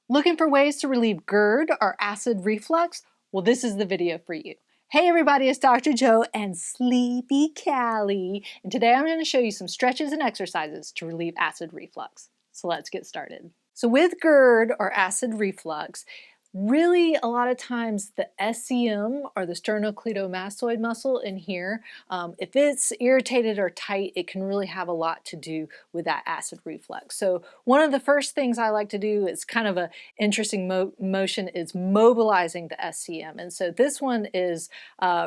Looking for ways to relieve GERD or acid reflux? Well, this is the video for you. Hey everybody, it's Dr. Jo and Sleepy Callie, and today I'm going to show you some stretches and exercises to relieve acid reflux. So let's get started. So with GERD or acid reflux, really a lot of times the SCM or the Sternocleidomastoid muscle in here, if it's irritated or tight, it can really have a lot to do with that acid reflux. So one of the first things I like to do is kind of an interesting motion is mobilizing the SCM. And so this one is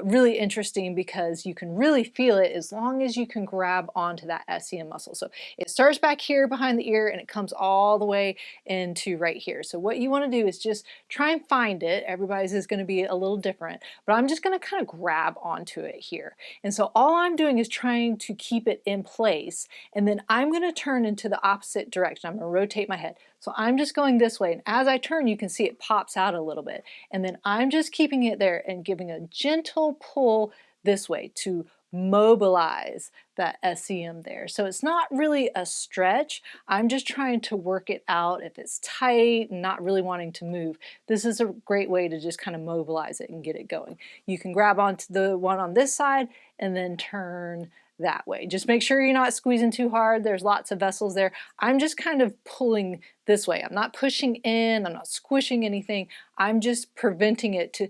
really interesting because you can really feel it as long as you can grab onto that SCM muscle. So it starts back here behind the ear and it comes all the way into right here. So what you want to do is just try and find it. Everybody's is going to be a little different, but I'm just going to kind of grab onto it here. And so all I'm doing is trying to keep it in place, and then I'm going to turn into the opposite direction. I'm going to rotate my head. So I'm just going this way, and as I turn, you can see it pops out a little bit. And then I'm just keeping it there and giving a gentle pull this way to mobilize that SCM there. So it's not really a stretch. I'm just trying to work it out. If it's tight and not really wanting to move, this is a great way to just kind of mobilize it and get it going. You can grab onto the one on this side and then turn that way. Just make sure you're not squeezing too hard. There's lots of vessels there. I'm just kind of pulling this way. I'm not pushing in, I'm not squishing anything. I'm just preventing it to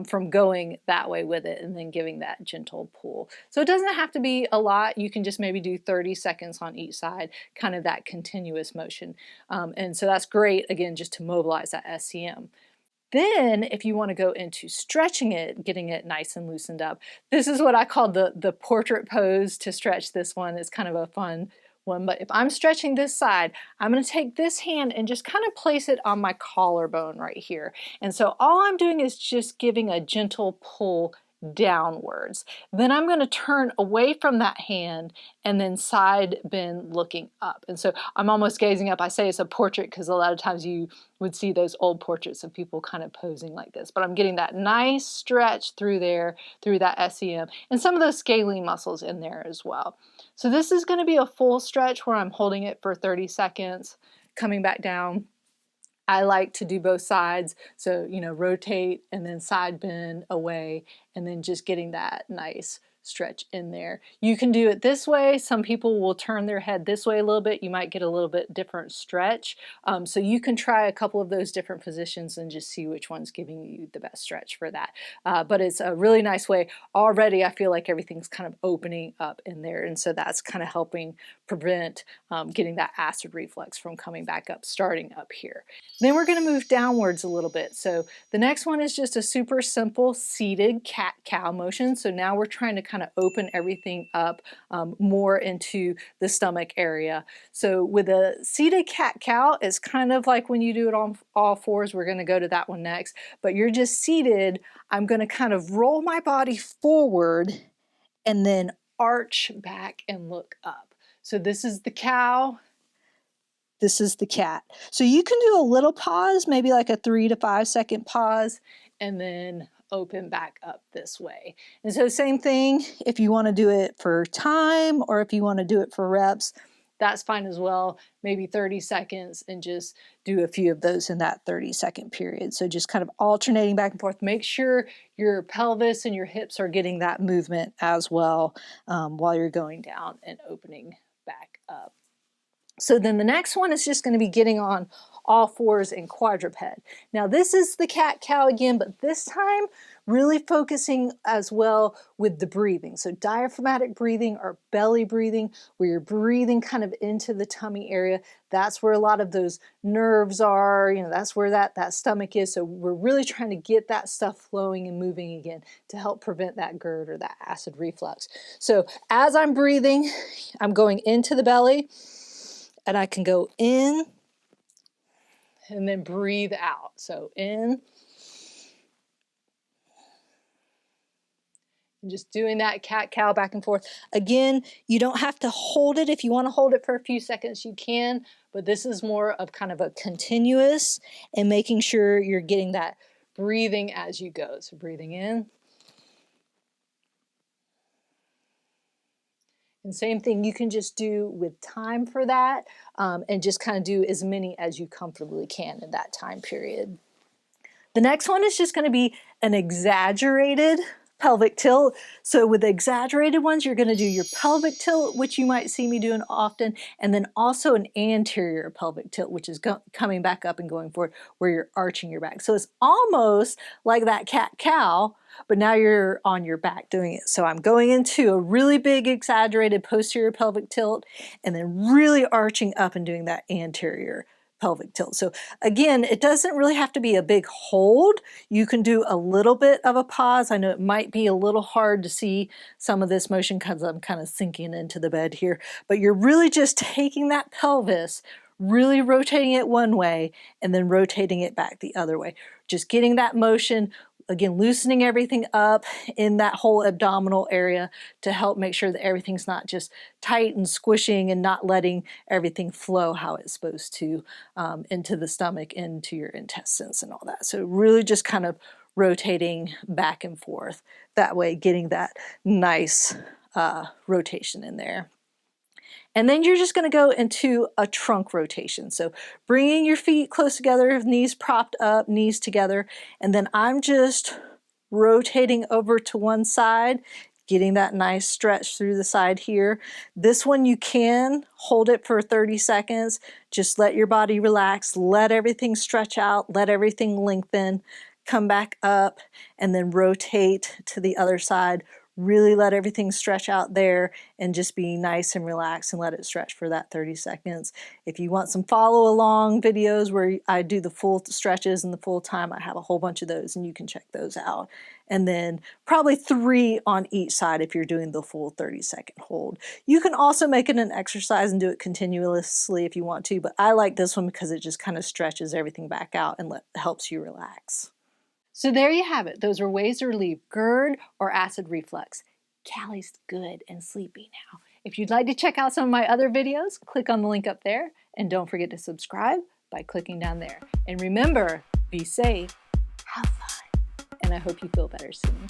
from going that way with it and then giving that gentle pull. So it doesn't have to be a lot. You can just maybe do 30 seconds on each side, kind of that continuous motion. And so that's great, again, just to mobilize that SCM. Then if you want to go into stretching it, getting it nice and loosened up, this is what I call the portrait pose to stretch this one. It's kind of a fun one, but if I'm stretching this side, I'm going to take this hand and just kind of place it on my collarbone right here. And so all I'm doing is just giving a gentle pull downwards. Then I'm going to turn away from that hand and then side bend looking up. And so I'm almost gazing up. I say it's a portrait because a lot of times you would see those old portraits of people kind of posing like this. But I'm getting that nice stretch through there, through that SCM, and some of those scalene muscles in there as well. So this is going to be a full stretch where I'm holding it for 30 seconds, coming back down. I like to do both sides, so rotate and then side bend away, and then just getting that nice stretch in there. You can do it this way. Some people will turn their head this way a little bit. You might get a little bit different stretch. So you can try a couple of those different positions and just see which one's giving you the best stretch for that. But it's a really nice way. Already I feel like everything's kind of opening up in there, and so that's kind of helping prevent getting that acid reflux from coming back up, starting up here. Then we're going to move downwards a little bit. So the next one is just a super simple seated cat-cow motion. So now we're trying to kind of open everything up more into the stomach area. So with a seated cat-cow, it's kind of like when you do it on all fours. We're going to go to that one next. But you're just seated. I'm going to kind of roll my body forward and then arch back and look up. So this is the cow. This is the cat. So you can do a little pause, maybe like a 3 to 5 second pause, and then open back up this way. And so same thing, if you want to do it for time or if you want to do it for reps, that's fine as well. Maybe 30 seconds and just do a few of those in that 30-second period. So just kind of alternating back and forth. Make sure your pelvis and your hips are getting that movement as well while you're going down and opening back up. So then the next one is just going to be getting on all fours in quadruped. Now this is the cat-cow again, but this time really focusing as well with the breathing. So diaphragmatic breathing or belly breathing, where you're breathing kind of into the tummy area. That's where a lot of those nerves are, that's where that stomach is. So we're really trying to get that stuff flowing and moving again to help prevent that GERD or that acid reflux. So as I'm breathing, I'm going into the belly, and I can go in and then breathe out. So in. And just doing that cat-cow back and forth. Again, you don't have to hold it. If you want to hold it for a few seconds, you can. But this is more of kind of a continuous and making sure you're getting that breathing as you go. So breathing in. And same thing, you can just do with time for that, and just kind of do as many as you comfortably can in that time period. The next one is just going to be an exaggerated pelvic tilt. So with the exaggerated ones, you're going to do your pelvic tilt, which you might see me doing often, and then also an anterior pelvic tilt, which is coming back up and going forward, where you're arching your back. So it's almost like that cat-cow, but now you're on your back doing it. So I'm going into a really big exaggerated posterior pelvic tilt, and then really arching up and doing that anterior pelvic tilt. So again, it doesn't really have to be a big hold. You can do a little bit of a pause. I know it might be a little hard to see some of this motion because I'm kind of sinking into the bed here, but you're really just taking that pelvis, really rotating it one way and then rotating it back the other way. Just getting that motion, again, loosening everything up in that whole abdominal area to help make sure that everything's not just tight and squishing and not letting everything flow how it's supposed to into the stomach, into your intestines and all that. So really just kind of rotating back and forth. That way, getting that nice rotation in there. And then you're just going to go into a trunk rotation. So bringing your feet close together, knees propped up, knees together. And then I'm just rotating over to one side, getting that nice stretch through the side here. This one you can hold it for 30 seconds. Just let your body relax, let everything stretch out, let everything lengthen, come back up, and then rotate to the other side. Really let everything stretch out there and just be nice and relaxed and let it stretch for that 30 seconds. If you want some follow along videos where I do the full stretches and the full time, I have a whole bunch of those and you can check those out. And then probably 3 on each side if you're doing the full 30-second hold. You can also make it an exercise and do it continuously if you want to, but I like this one because it just kind of stretches everything back out and helps you relax. So there you have it. Those are ways to relieve GERD or acid reflux. Callie's good and sleepy now. If you'd like to check out some of my other videos, click on the link up there. And don't forget to subscribe by clicking down there. And remember, be safe, have fun, and I hope you feel better soon.